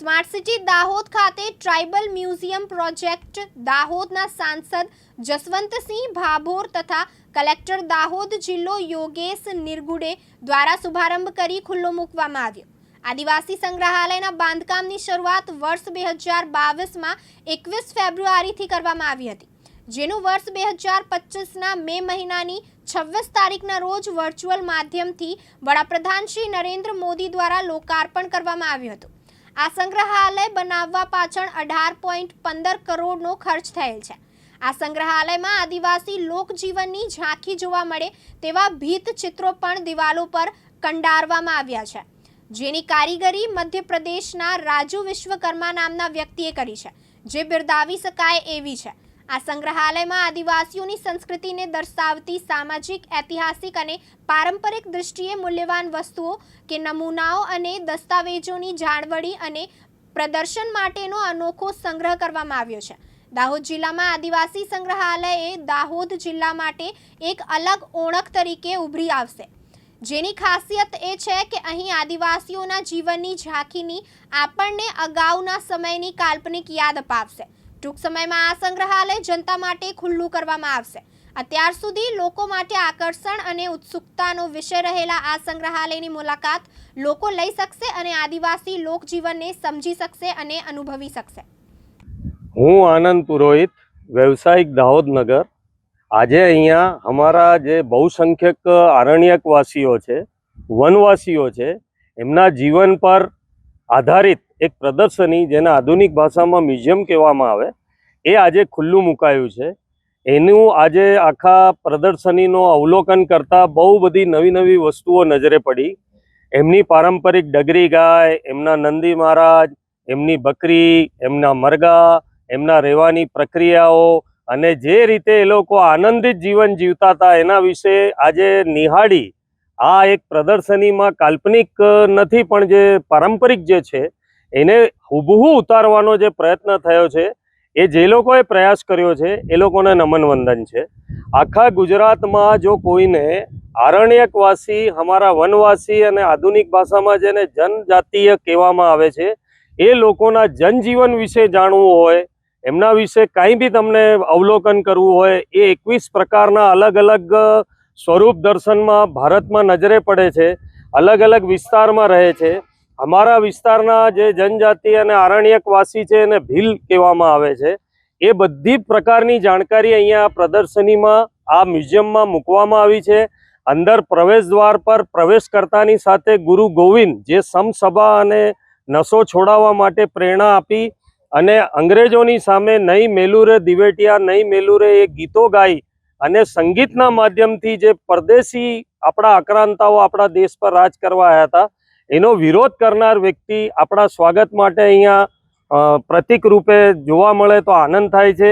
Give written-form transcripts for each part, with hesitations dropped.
Smart city Dahod ખાતે tribal museum project દાહોદના સાંસદ જસવંતસિંહ ભાભોર તથા કલેક્ટર દાહોદ જિલ્લો યોગેશ નિરગુડે દ્વારા શુભારંભ કરી ખુલ્લો મૂકવામાં આવ્યો। આદિવાસી સંગ્રહાલયના બાંધકામની શરૂઆત વર્ષ 2022માં 21 ફેબ્રુઆરીથી કરવામાં આવી હતી, જેનું વર્ષ 2025ના મે મહિનાની 26 તારીખના રોજ વર્ચ્યુઅલ માધ્યમથી વડાપ્રધાન શ્રી નરેન્દ્ર મોદી દ્વારા લોકાર્પણ કરવામાં આવ્યું હતું। આ સંગ્રહાલય બનાવવા પાછળ 18.15 કરોડનો ખર્ચ થયેલ છે। આ સંગ્રહાલયમાં આદિવાસી લોકજીવનની ઝાંખી જોવા મળે તેવા ભીત ચિત્રો પણ દિવાલો પર કંડારવામાં આવ્યા છે, જેની કારીગરી મધ્યપ્રદેશના રાજુ વિશ્વકર્મા નામના વ્યક્તિએ કરી છે, જે બિરદાવી શકાય એવી છે। આ સંગ્રહાલયમાં આદિવાસીઓની સંસ્કૃતિને દર્શાવતી સામાજિક, ઐતિહાસિક અને પારંપરિક દૃષ્ટિએ મૂલ્યવાન વસ્તુઓ કે નમૂનાઓ અને દસ્તાવેજોની જાળવણી અને પ્રદર્શન માટેનો અનોખો સંગ્રહ કરવામાં આવ્યો છે। દાહોદ જિલ્લામાં આદિવાસી સંગ્રહાલય દાહોદ જિલ્લા માટે એક અલગ ઓળખ તરીકે ઉભરી આવશે, જેની ખાસિયત એ છે કે અહીં આદિવાસીઓના જીવનની ઝાંખીની આપણને અગાઉના સમયની કાલ્પનિક યાદ અપાવશે। ટૂંક સમયમાં આ સંગ્રહાલય જનતા માટે ખુલ્લું કરવામાં આવશે। અત્યાર સુધી લોકો માટે આકર્ષણ અને ઉત્સુકતાનો વિષય રહેલા આ સંગ્રહાલયની મુલાકાત લોકો લઈ શકશે અને આદિવાસી લોકજીવનને સમજી શકશે અને અનુભવી શકશે। હું આનંદ પુરોહિત, વ્યવસાયિક દાહોદ નગર। આજે અહીંયા અમારા જે બહુસંખ્યક આરણ્યકવાસીઓ છે, વનવાસીઓ છે, એમના જીવન પર આધારિત એક પ્રદર્શની, જેને આધુનિક ભાષામાં મ્યુઝિયમ કહેવામાં આવે, એ આજે ખુલ્લું મુકાયું છે। એનું આજે આખા પ્રદર્શનીનો અવલોકન કરતાં બહુ બધી નવી નવી વસ્તુઓ નજરે પડી। એમની પારંપરિક ડગરી ગાય, એમના નંદી મહારાજ, એમની બકરી, એમના મરઘા, એમના રહેવાની પ્રક્રિયાઓ અને જે રીતે એ લોકો આનંદિત જીવન જીવતા હતા એના વિશે આજે નિહાળી આ એક પ્રદર્શનીમાં કાલ્પનિક નથી પણ જે પારંપરિક જે છે એને હુબહુ ઉતારવાનો જે પ્રયત્ન થયો છે, એ જે લોકોએ પ્રયાસ કર્યો છે એ લોકોને નમન વંદન છે। આખા ગુજરાતમાં જો કોઈને આરણ્યકવાસી, અમારા વનવાસી અને આધુનિક ભાષામાં જેને જનજાતીય કહેવામાં આવે છે, એ લોકોના જનજીવન વિશે જાણવું હોય, એમના વિશે કાંઈ બી તમને અવલોકન કરવું હોય, એ 21 પ્રકારના અલગ અલગ સ્વરૂપ દર્શનમાં ભારતમાં નજરે પડે છે, અલગ અલગ વિસ્તારમાં રહે છે। અમારા વિસ્તારના જે જનજાતિ અને આરણ્યકવાસી છે એને ભીલ કહેવામાં આવે છે, એ બધી પ્રકારની જાણકારી અહીંયા પ્રદર્શનીમાં આ મ્યુઝિયમમાં મૂકવામાં આવી છે। અંદર પ્રવેશ દ્વાર પર પ્રવેશ કરતાની સાથે ગુરુ ગોવિંદ, જે સમસભા અને નશો છોડાવવા માટે પ્રેરણા આપી અને અંગ્રેજોની સામે નહીં મેલુરે દિવેટિયા, નહીં મેલુરે એ ગીતો ગાઈ અને સંગીતના માધ્યમથી જે પરદેશી આપણા આક્રાંતાઓ આપણા દેશ પર રાજ કરવા આવ્યા હતા, એનો વિરોધ કરનાર વ્યક્તિ આપણા સ્વાગત માટે અહીંયા પ્રતિક રૂપે જોવા મળે તો આનંદ થાય છે।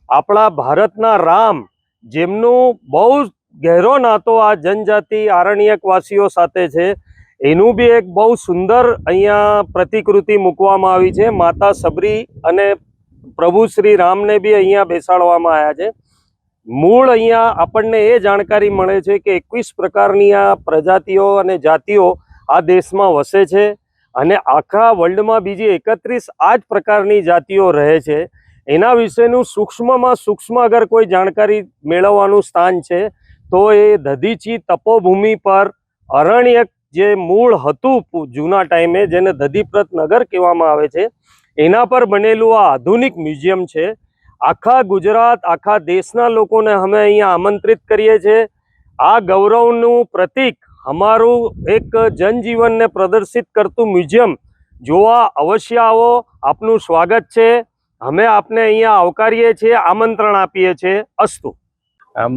આપણા ભારતના રામ, જેમનું બહુ ગહેરો નાતો આ જનજાતિ આરણ્યકવાસીઓ સાથે છે, એનું બી એક બહુ સુંદર અહીંયા પ્રતિકૃતિ મૂકવામાં આવી છે। માતા સબરી અને પ્રભુ શ્રી રામને બી અહીંયા બેસાડવામાં આવ્યા છે। મૂળ અહીંયા આપણને એ જાણકારી મળે છે કે 21 પ્રકારની આ પ્રજાતિઓ અને જાતિઓ આ દેશમાં વસે છે અને આખા વર્લ્ડમાં બીજી 31 આ જ પ્રકારની જાતિઓ રહે છે। એના વિશેનું સૂક્ષ્મમાં સૂક્ષ્મ અગર કોઈ જાણકારી મેળવવાનું સ્થાન છે તો એ દધીચી તપોભૂમિ પર અરણ્યક જે મૂળ હતું જૂના ટાઈમે, જેને દધીપ્રત નગર કહેવામાં આવે છે, એના પર બનેલું આ આધુનિક મ્યુઝિયમ છે। આખા ગુજરાત, આખા દેશના લોકોને અમે અહીંયા આમંત્રિત કરીએ છીએ। આ ગૌરવનું પ્રતીક અમારું એક જનજીવનને પ્રદર્શિત કરતું મ્યુઝિયમ જોવા અવશ્ય આવો। આપનું સ્વાગત છે। અમે આપને અહીંયા આવકારીએ છીએ, આમંત્રણ આપીએ છીએ। અસ્તુ।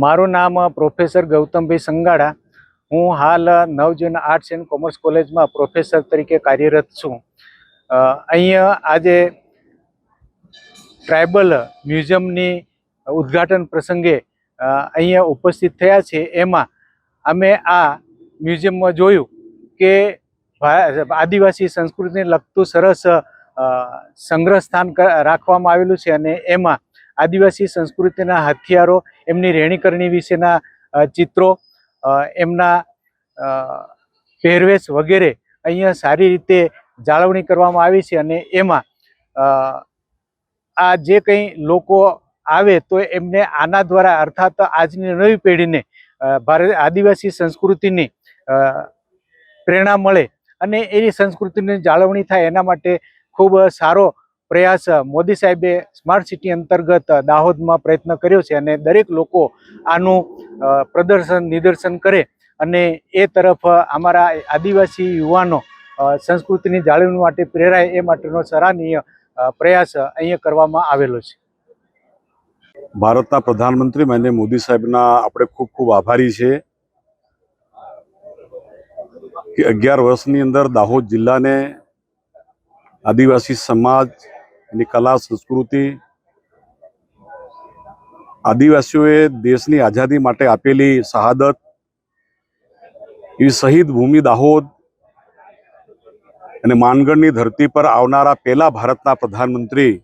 મારું નામ પ્રોફેસર ગૌતમભાઈ સંગાડા। હું હાલ નવજીવન આર્ટ્સ એન્ડ કોમર્સ કોલેજમાં પ્રોફેસર તરીકે કાર્યરત છું। અહીંયા આજે ટ્રાઇબલ મ્યુઝિયમની ઉદ્ઘાટન પ્રસંગે અહીંયા ઉપસ્થિત થયા છે। એમાં અમે આ મ્યુઝિયમમાં જોયું કે આદિવાસી સંસ્કૃતિને લગતું સરસ સંગ્રહ સ્થાન રાખવામાં આવેલું છે અને એમાં આદિવાસી સંસ્કૃતિના હથિયારો, એમની રહેણીકરણી વિશેના ચિત્રો, એમના પહેરવેશ વગેરે અહીંયા સારી રીતે જાળવણી કરવામાં આવી છે અને એમાં આ જે કંઈ લોકો આવે તો એમને આના દ્વારા અર્થાત આજની નવી પેઢીને ભારત આદિવાસી સંસ્કૃતિની પ્રેરણા મળે અને એની સંસ્કૃતિની જાળવણી થાય એના માટે ખૂબ સારો પ્રયાસ મોદી સાહેબે સ્માર્ટ સિટી અંતર્ગત દાહોદમાં પ્રયત્ન કર્યો છે અને દરેક લોકો આનું નિદર્શન કરે અને એ તરફ અમારા આદિવાસી યુવાનો સંસ્કૃતિની જાળવણી માટે પ્રેરાય એ માટેનો સરાહનીય પ્રયાસ અહીંયા કરવામાં આવેલો છે. ભારતના પ્રધાનમંત્રી માનનીય મોદી સાહેબના આપણે ખૂબ ખૂબ આભારી છે કે 11 વર્ષની અંદર દાહોદ જિલ્લાને આદિવાસી સમાજ એની કલા સંસ્કૃતિ આદિવાસીઓએ દેશની આઝાદી માટે આપેલી શહાદત એ શહીદ ભૂમિ દાહોદ અને માનગઢની ધરતી પર આવનારા પહેલા ભારતના પ્રધાનમંત્રી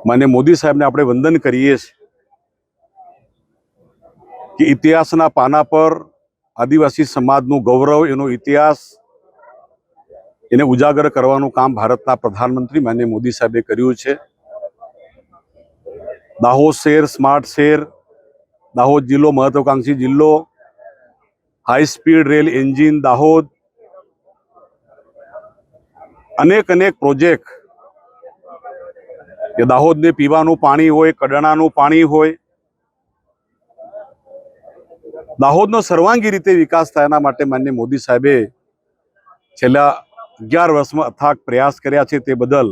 માનનીય મોદી સાહેબને આપણે વંદન કરીએ છીએ કે ઇતિહાસના પાના પર આદિવાસી સમાજનું ગૌરવ એનો ઇતિહાસ એને ઉજાગર કરવાનું કામ ભારતના પ્રધાનમંત્રી માનનીય મોદી સાહેબે કર્યું છે. દાહોદ શહેર સ્માર્ટ શહેર, દાહોદ જિલ્લો મહત્વાકાંક્ષી જિલ્લો, high speed rail engine Dahod, અનેક પ્રોજેક્ટ કે દાહોદને પીવાનું પાણી હોય, કડાણાનું પાણી હોય, દાહોદનો સર્વાંગી રીતે વિકાસ થાય એના માટે માનનીય મોદી સાહેબે છેલ્લા 11 વર્ષમાં અથાગ પ્રયાસ કર્યા છે. તે બદલ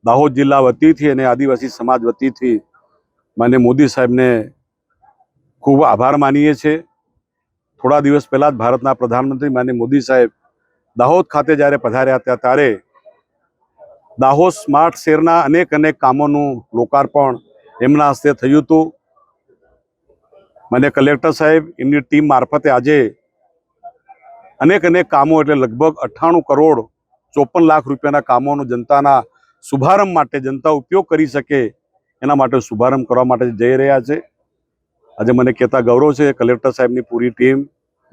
દાહોદ જિલ્લા વતીથી અને આદિવાસી સમાજ વતીથી માનનીય મોદી સાહેબને ખૂબ આભાર માનીએ છીએ. થોડા દિવસ પહેલા જ ભારતના પ્રધાનમંત્રી માનનીય મોદી સાહેબ દાહોદ ખાતે જ્યારે પધાર્યા હતા ત્યારે દાહોદ સ્માર્ટ શહેરના અનેક કામોનું લોકાર્પણ એમના હસ્તે થયું હતું. મને કલેક્ટર સાહેબ એમની ટીમ મારફતે આજે અનેક કામો એટલે લગભગ 98 કરોડ 54 લાખ રૂપિયાના કામોનો જનતાના શુભારંભ માટે, જનતા ઉપયોગ કરી શકે એના માટે શુભારંભ કરવા માટે જઈ રહ્યા છે. આજે મને કહેતા ગૌરવ છે કલેક્ટર સાહેબની પૂરી ટીમ,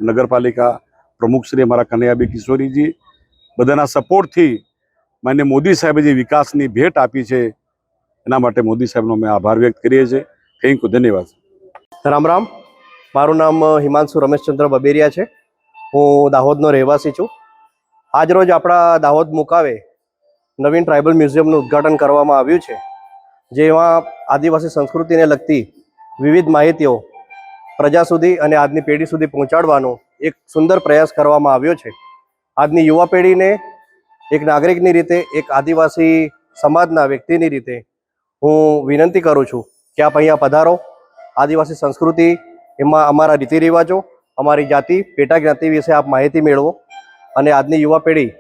નગરપાલિકા પ્રમુખ શ્રી અમારા કનૈયાબી કિશોરીજી બધાના સપોર્ટથી માનનીય મોદી સાહેબે જે વિકાસની ભેટ આપી છે એના માટે મોદી સાહેબનો અમે આભાર વ્યક્ત કરીએ છીએ. થેન્ક યુ, ધન્યવાદ. રામ રામ. મારું નામ હિમાંશુ રમેશચંદ્ર બબેરિયા છે. હું દાહોદનો રહેવાસી છું. આજરોજ આપણા દાહોદ મુકાવે નવીન ટ્રાઇબલ મ્યુઝિયમનું ઉદ્ઘાટન કરવામાં આવ્યું છે, જેમાં આદિવાસી સંસ્કૃતિને લગતી વિવિધ માહિતીઓ પ્રજા સુધી અને આજની પેઢી સુધી પહોંચાડવાનો એક સુંદર પ્રયાસ કરવામાં આવ્યો છે. આજની યુવા પેઢીને એક નાગરિકની રીતે, એક આદિવાસી સમાજના વ્યક્તિની રીતે હું વિનંતી કરું છું કે આપ અહીંયા પધારો. આદિવાસી સંસ્કૃતિ, એમાં અમારા રીતિ રિવાજો, અમારી જાતિ, પેટા જ્ઞાતિ વિશે આપ માહિતી મેળવો અને આજની યુવા પેઢી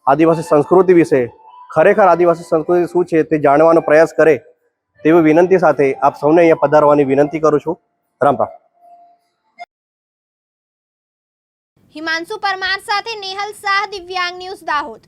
આદિવાસી સંસ્કૃતિ વિશે, ખરેખર આદિવાસી સંસ્કૃતિ શું છે તે જાણવાનો પ્રયાસ કરે તેવી વિનંતી સાથે આપ સૌને અહીંયા પધારવાની વિનંતી કરું છું. રામ રામ. હિમાંશુ પરમાર સાથે નેહલ શાહ, દિવ્યાંગ ન્યૂઝ દાહોદ.